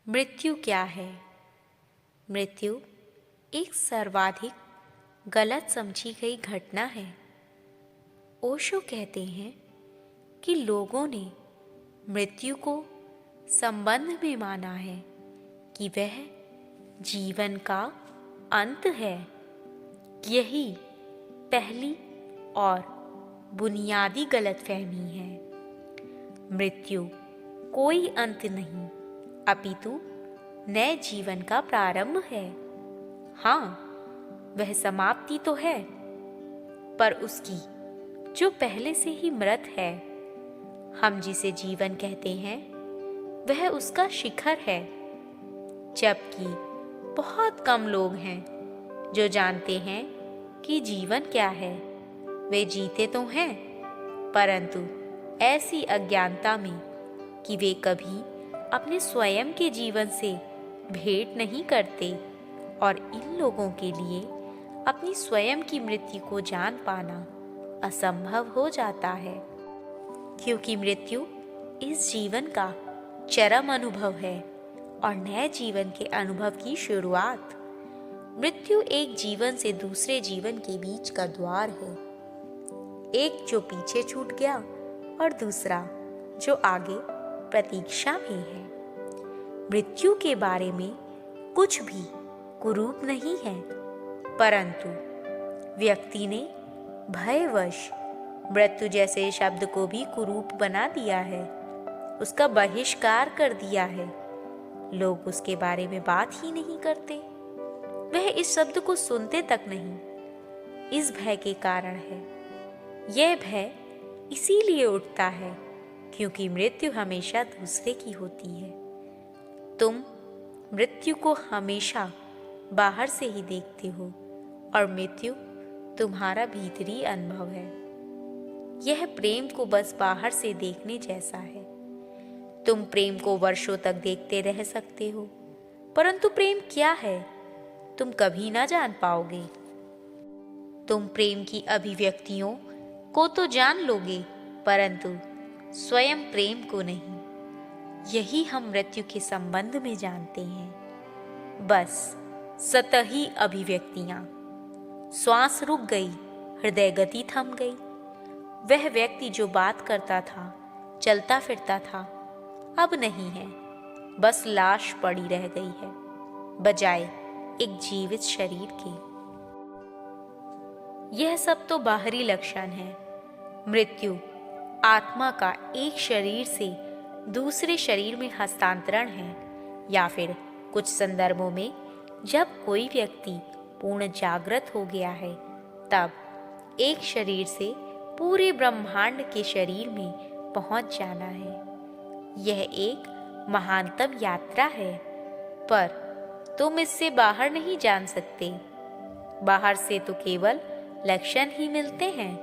मृत्यु क्या है? मृत्यु एक सर्वाधिक गलत समझी गई घटना है। ओशो कहते हैं कि लोगों ने मृत्यु को संबंध में माना है कि वह जीवन का अंत है। यही पहली और बुनियादी गलतफहमी है। मृत्यु कोई अंत नहीं, अपितु नए जीवन का प्रारंभ है। हाँ, वह समाप्ति तो है, पर उसकी जो पहले से ही मृत है। हम जिसे जीवन कहते हैं वह उसका शिखर है, जबकि बहुत कम लोग हैं जो जानते हैं कि जीवन क्या है। वे जीते तो हैं, परंतु ऐसी अज्ञानता में कि वे कभी अपने स्वयं के जीवन से भेंट नहीं करते, और इन लोगों के लिए अपनी स्वयं की मृत्यु को जान पाना असंभव हो जाता है, क्योंकि मृत्यु इस जीवन का चरम अनुभव है और नए जीवन के अनुभव की शुरुआत। मृत्यु एक जीवन से दूसरे जीवन के बीच का द्वार है, एक जो पीछे छूट गया और दूसरा जो आगे प्रतीक्षा में है। मृत्यु के बारे में कुछ भी कुरूप नहीं है, परंतु व्यक्ति ने भयवश मृत्यु जैसे शब्द को भी कुरूप बना दिया है, उसका बहिष्कार कर दिया है। लोग उसके बारे में बात ही नहीं करते, वह इस शब्द को सुनते तक नहीं। इस भय के कारण है। यह भय इसीलिए उठता है क्योंकि मृत्यु हमेशा दूसरे की होती है। तुम मृत्यु को हमेशा बाहर से ही देखते हो और मृत्यु तुम्हारा भीतरी अनुभव है। यह प्रेम को बस बाहर से देखने जैसा है। तुम प्रेम को वर्षों तक देखते रह सकते हो, परंतु प्रेम क्या है तुम कभी ना जान पाओगे। तुम प्रेम की अभिव्यक्तियों को तो जान लोगे, परंतु स्वयं प्रेम को नहीं। यही हम मृत्यु के संबंध में जानते हैं, बस सतही अभिव्यक्तियां। श्वास रुक गई, हृदय गति थम गई। वह व्यक्ति जो बात करता था, चलता फिरता था, अब नहीं है, बस लाश पड़ी रह गई है बजाय एक जीवित शरीर के। यह सब तो बाहरी लक्षण है। मृत्यु आत्मा का एक शरीर से दूसरे शरीर में हस्तांतरण है, या फिर कुछ संदर्भों में जब कोई व्यक्ति पूर्ण जागृत हो गया है, तब एक शरीर से पूरे ब्रह्मांड के शरीर में पहुंच जाना है। यह एक महानतम यात्रा है, पर तुम इससे बाहर नहीं जान सकते। बाहर से तो केवल लक्षण ही मिलते हैं,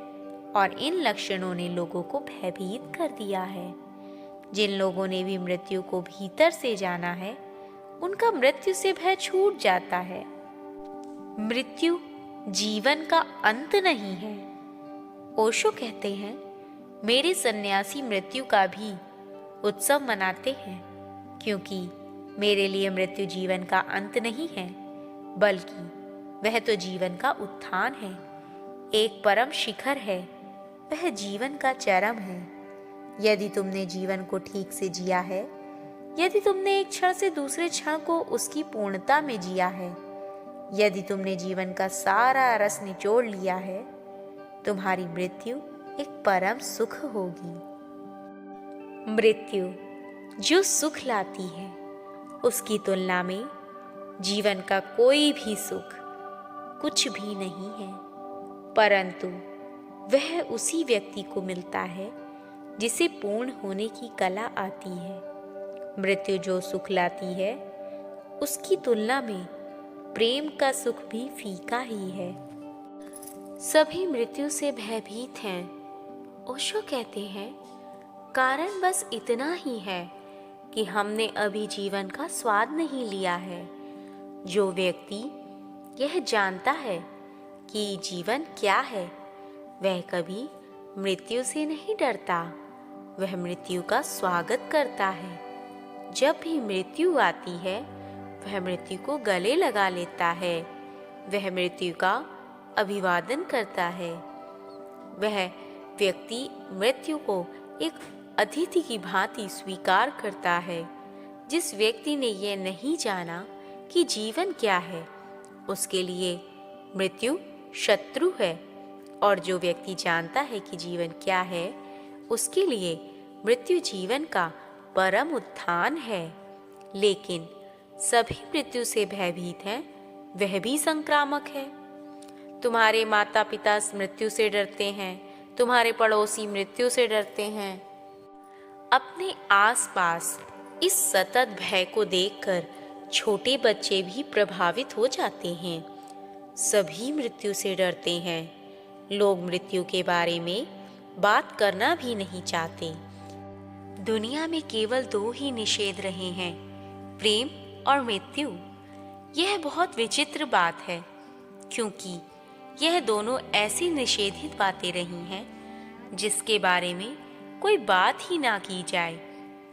और इन लक्षणों ने लोगों को भयभीत कर दिया है। जिन लोगों ने भी मृत्यु को भीतर से जाना है, उनका मृत्यु से भय छूट जाता है। मृत्यु जीवन का अंत नहीं है। ओशो कहते हैं, मेरे सन्यासी मृत्यु का भी उत्सव मनाते हैं, क्योंकि मेरे लिए मृत्यु जीवन का अंत नहीं है, बल्कि वह तो जीवन का उत्थान है, एक परम शिखर है। वह जीवन का चरम है। यदि तुमने जीवन को ठीक से जिया है, यदि तुमने एक क्षण से दूसरे क्षण को उसकी पूर्णता में जिया है, यदि तुमने जीवन का सारा रस निचोड़ लिया है, तुम्हारी मृत्यु एक परम सुख होगी। मृत्यु जो सुख लाती है, उसकी तुलना में जीवन का कोई भी सुख कुछ भी नहीं है, परंतु वह उसी व्यक्ति को मिलता है जिसे पूर्ण होने की कला आती है। मृत्यु जो सुख लाती है, उसकी तुलना में प्रेम का सुख भी फीका ही है। सभी मृत्यु से भयभीत हैं। ओशो कहते हैं, कारण बस इतना ही है कि हमने अभी जीवन का स्वाद नहीं लिया है। जो व्यक्ति यह जानता है कि जीवन क्या है, वह कभी मृत्यु से नहीं डरता, वह मृत्यु का स्वागत करता है। जब भी मृत्यु आती है वह मृत्यु को गले लगा लेता है, वह मृत्यु का अभिवादन करता है। वह व्यक्ति मृत्यु को एक अतिथि की भांति स्वीकार करता है। जिस व्यक्ति ने यह नहीं जाना कि जीवन क्या है, उसके लिए मृत्यु शत्रु है, और जो व्यक्ति जानता है कि जीवन क्या है, उसके लिए मृत्यु जीवन का परम उत्थान है। लेकिन सभी मृत्यु से भयभीत हैं, वह भी संक्रामक है। तुम्हारे माता पिता मृत्यु से डरते हैं, तुम्हारे पड़ोसी मृत्यु से डरते हैं। अपने आसपास इस सतत भय को देखकर छोटे बच्चे भी प्रभावित हो जाते हैं। सभी मृत्यु से डरते हैं। लोग मृत्यु के बारे में बात करना भी नहीं चाहते। दुनिया में केवल 2 ही निषेध रहे हैं, प्रेम और मृत्यु। यह बहुत विचित्र बात है, क्योंकि यह दोनों ऐसी निषेधित बातें रही हैं जिसके बारे में कोई बात ही ना की जाए,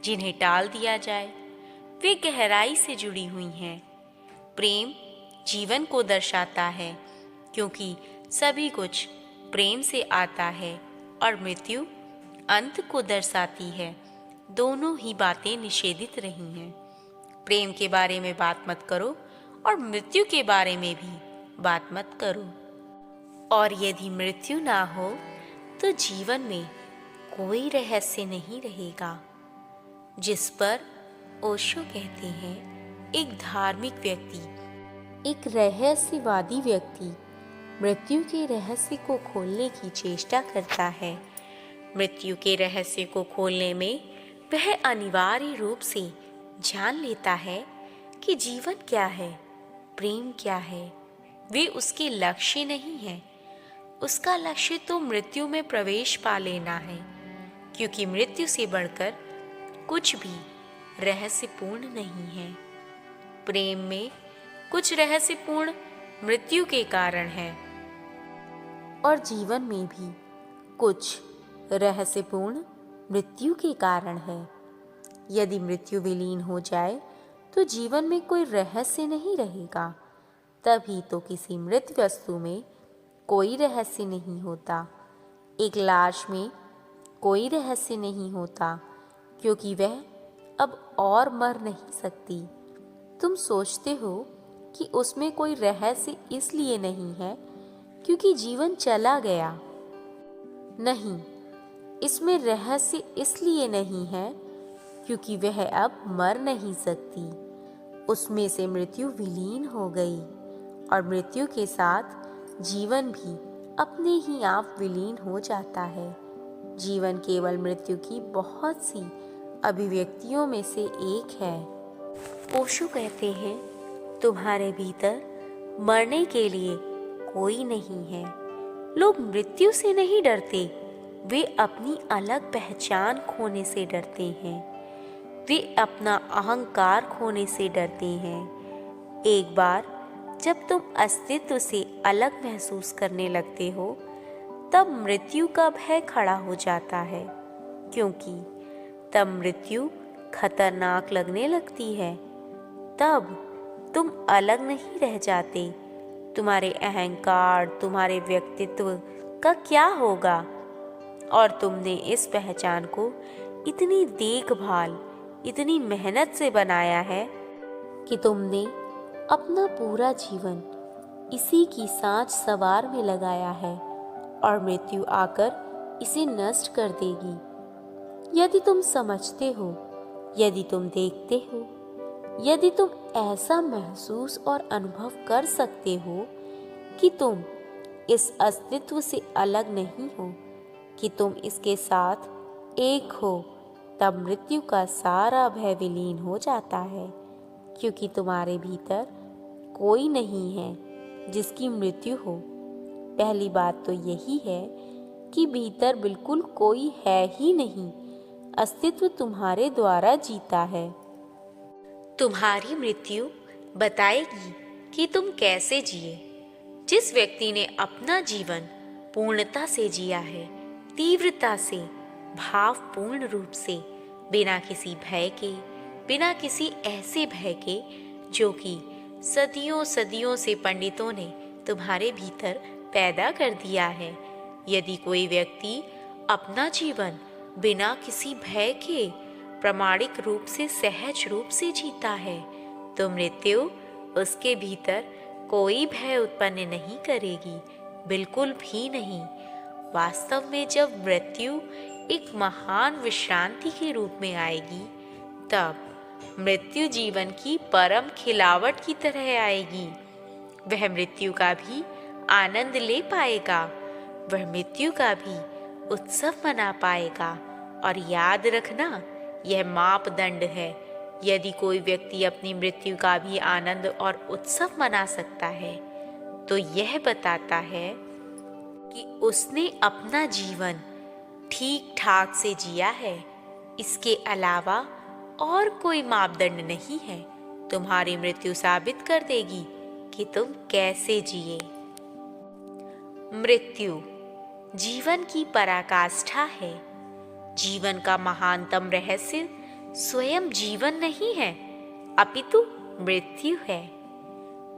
जिन्हें टाल दिया जाए। वे गहराई से जुड़ी हुई हैं। प्रेम जीवन को दर्शाता है, क्योंकि सभी कुछ प्रेम से आता है, और मृत्यु अंत को दर्शाती है। दोनों ही बातें निषेधित रही हैं। प्रेम के बारे में बात मत करो और मृत्यु के बारे में भी बात मत करो। और यदि मृत्यु ना हो तो जीवन में कोई रहस्य नहीं रहेगा। जिस पर ओशो कहते हैं, एक धार्मिक व्यक्ति, एक रहस्यवादी व्यक्ति मृत्यु के रहस्य को खोलने की चेष्टा करता है। मृत्यु के रहस्य को खोलने में वह अनिवार्य रूप से जान लेता है कि जीवन क्या है, प्रेम क्या है। वे उसके लक्ष्य नहीं है। उसका लक्ष्य तो मृत्यु में प्रवेश पा लेना है, क्योंकि मृत्यु से बढ़कर कुछ भी रहस्यपूर्ण नहीं है। प्रेम में कुछ रहस्यपूर्ण मृत्यु के कारण है, और जीवन में भी कुछ रहस्यपूर्ण मृत्यु के कारण है। यदि मृत्यु विलीन हो जाए तो जीवन में कोई रहस्य नहीं रहेगा। तभी तो किसी मृत वस्तु में कोई रहस्य नहीं होता। एक लाश में कोई रहस्य नहीं होता, क्योंकि वह अब और मर नहीं सकती। तुम सोचते हो कि उसमें कोई रहस्य इसलिए नहीं है क्योंकि जीवन चला गया। नहीं, इसमें रहस्य इसलिए नहीं है क्योंकि वह अब मर नहीं सकती। उसमें से मृत्यु विलीन हो गई, और मृत्यु के साथ जीवन भी अपने ही आप विलीन हो जाता है। जीवन केवल मृत्यु की बहुत सी अभिव्यक्तियों में से एक है। ओशो कहते हैं, तुम्हारे भीतर मरने के लिए कोई नहीं है। लोग मृत्यु से नहीं डरते, वे अपनी अलग पहचान खोने से डरते हैं। वे अपना अहंकार खोने से डरते हैं। एक बार जब तुम अस्तित्व से अलग महसूस करने लगते हो, तब मृत्यु का भय खड़ा हो जाता है, क्योंकि तब मृत्यु खतरनाक लगने लगती है। तब तुम अलग नहीं रह जाते। तुम्हारे अहंकार, तुम्हारे व्यक्तित्व का क्या होगा? और तुमने इस पहचान को इतनी देखभाल, इतनी मेहनत से बनाया है कि तुमने अपना पूरा जीवन इसी की सांच सवार में लगाया है, और मृत्यु आकर इसे नष्ट कर देगी। यदि तुम समझते हो, यदि तुम देखते हो, यदि तुम ऐसा महसूस और अनुभव कर सकते हो कि तुम इस अस्तित्व से अलग नहीं हो, कि तुम इसके साथ एक हो, तब मृत्यु का सारा भय विलीन हो जाता है, क्योंकि तुम्हारे भीतर कोई नहीं है जिसकी मृत्यु हो। पहली बात तो यही है कि भीतर बिल्कुल कोई है ही नहीं। अस्तित्व तुम्हारे द्वारा जीता है। तुम्हारी मृत्यु बताएगी कि तुम कैसे जिए। जिस व्यक्ति ने अपना जीवन पूर्णता से जिया है, तीव्रता से, भावपूर्ण रूप से, बिना किसी भय के, बिना किसी ऐसे भय के जो कि सदियों सदियों से पंडितों ने तुम्हारे भीतर पैदा कर दिया है। यदि कोई व्यक्ति अपना जीवन बिना किसी भय के प्रामाणिक रूप से सहज रूप से जीता है तो मृत्यु उसके भीतर कोई भय उत्पन्न नहीं करेगी, बिल्कुल भी नहीं। वास्तव में जब मृत्यु एक महान विश्रांति के रूप में आएगी तब मृत्यु जीवन की परम खिलावट की तरह आएगी। वह मृत्यु का भी आनंद ले पाएगा, वह मृत्यु का भी उत्सव मना पाएगा। और याद रखना, यह मापदंड है। यदि कोई व्यक्ति अपनी मृत्यु का भी आनंद और उत्सव मना सकता है तो यह बताता है कि उसने अपना जीवन ठीक ठाक से जिया है। इसके अलावा और कोई मापदंड नहीं है। तुम्हारी मृत्यु साबित कर देगी कि तुम कैसे जिए। मृत्यु जीवन की पराकाष्ठा है। जीवन का महानतम रहस्य स्वयं जीवन नहीं है, अपितु मृत्यु है।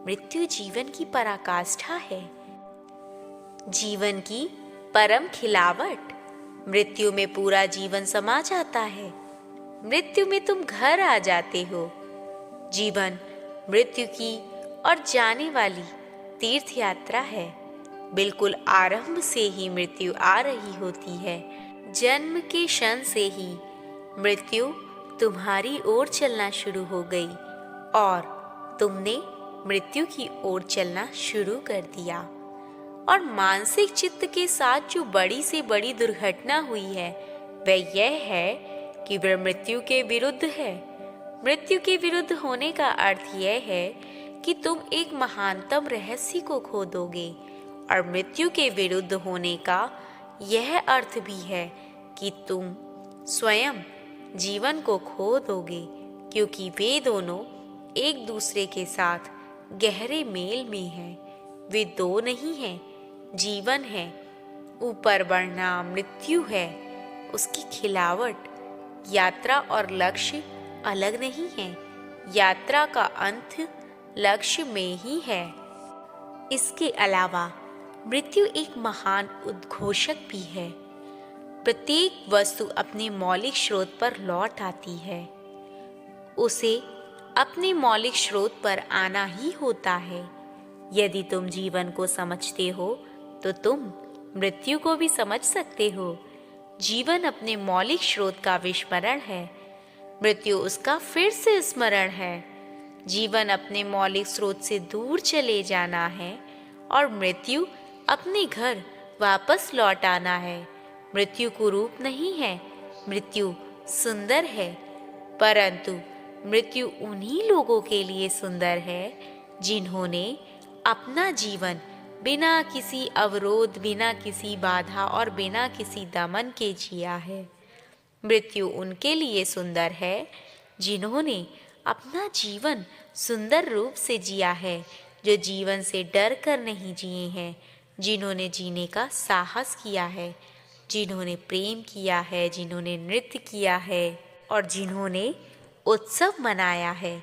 मृत्यु जीवन की पराकाष्ठा है, जीवन की परम खिलावट। मृत्यु में पूरा जीवन समा जाता है। मृत्यु में तुम घर आ जाते हो। जीवन मृत्यु की और जाने वाली तीर्थ यात्रा है। बिल्कुल आरंभ से ही मृत्यु आ रही होती है। जन्म के क्षण से ही मृत्यु तुम्हारी ओर चलना शुरू हो गई और तुमने मृत्यु की ओर चलना शुरू कर दिया। और मानसिक चित्त के साथ जो बड़ी से बड़ी दुर्घटना हुई है वह यह है कि वह मृत्यु के विरुद्ध है। मृत्यु के विरुद्ध होने का अर्थ यह है कि तुम एक महानतम रहस्य को खो दोगे। और मृत्यु के विरुद्ध होने का यह अर्थ भी है कि तुम स्वयं जीवन को खो दोगे, क्योंकि वे दोनों एक दूसरे के साथ गहरे मेल में हैं। वे दो नहीं हैं, जीवन है। ऊपर बढ़ना मृत्यु है, उसकी खिलावट। यात्रा और लक्ष्य अलग नहीं है। यात्रा का अंत लक्ष्य में ही है। इसके अलावा मृत्यु एक महान उद्घोषक भी है। प्रत्येक वस्तु अपने मौलिक स्रोत पर लौट आती है। उसे अपने मौलिक स्रोत पर आना ही होता है। यदि तुम जीवन को समझते हो तो तुम मृत्यु को भी समझ सकते हो। जीवन अपने मौलिक स्रोत का विस्मरण है, मृत्यु उसका फिर से स्मरण है। जीवन अपने मौलिक स्रोत से दूर चले जाना है और मृत्यु अपने घर वापस लौट आना है। मृत्यु कुरूप नहीं है, मृत्यु सुंदर है। परंतु मृत्यु उन्हीं लोगों के लिए सुंदर है जिन्होंने अपना जीवन बिना किसी अवरोध, बिना किसी बाधा और बिना किसी दमन के जिया है। मृत्यु उनके लिए सुंदर है जिन्होंने अपना जीवन सुंदर रूप से जिया है, जो जीवन से डर कर नहीं जिए हैं, जिन्होंने जीने का साहस किया है, जिन्होंने प्रेम किया है, जिन्होंने नृत्य किया है और जिन्होंने उत्सव मनाया है।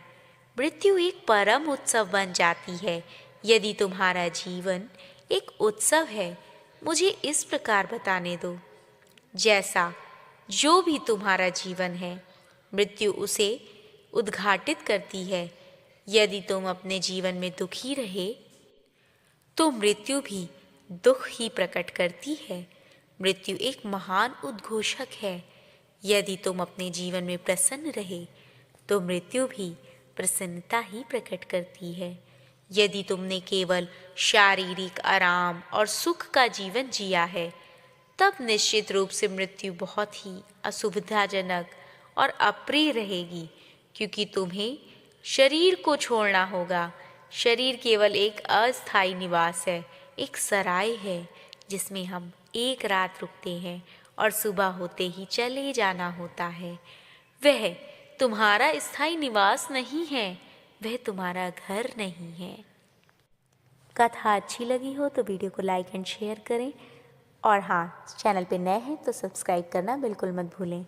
मृत्यु एक परम उत्सव बन जाती है। यदि तुम्हारा जीवन एक उत्सव है, मुझे इस प्रकार बताने दो, जैसा जो भी तुम्हारा जीवन है, मृत्यु उसे उद्घाटित करती है। यदि तुम अपने जीवन में दुखी रहे तो मृत्यु भी दुख ही प्रकट करती है। मृत्यु एक महान उद्घोषक है। यदि तुम अपने जीवन में प्रसन्न रहे तो मृत्यु भी प्रसन्नता ही प्रकट करती है। यदि तुमने केवल शारीरिक आराम और सुख का जीवन जिया है तब निश्चित रूप से मृत्यु बहुत ही असुविधाजनक और अप्रिय रहेगी, क्योंकि तुम्हें शरीर को छोड़ना होगा। शरीर केवल एक अस्थायी निवास है, एक सराय है जिसमें हम एक रात रुकते हैं और सुबह होते ही चले जाना होता है। वह तुम्हारा स्थायी निवास नहीं है, वह तुम्हारा घर नहीं है। कथा अच्छी लगी हो तो वीडियो को लाइक एंड शेयर करें और हाँ, चैनल पे नए हैं तो सब्सक्राइब करना बिल्कुल मत भूलें।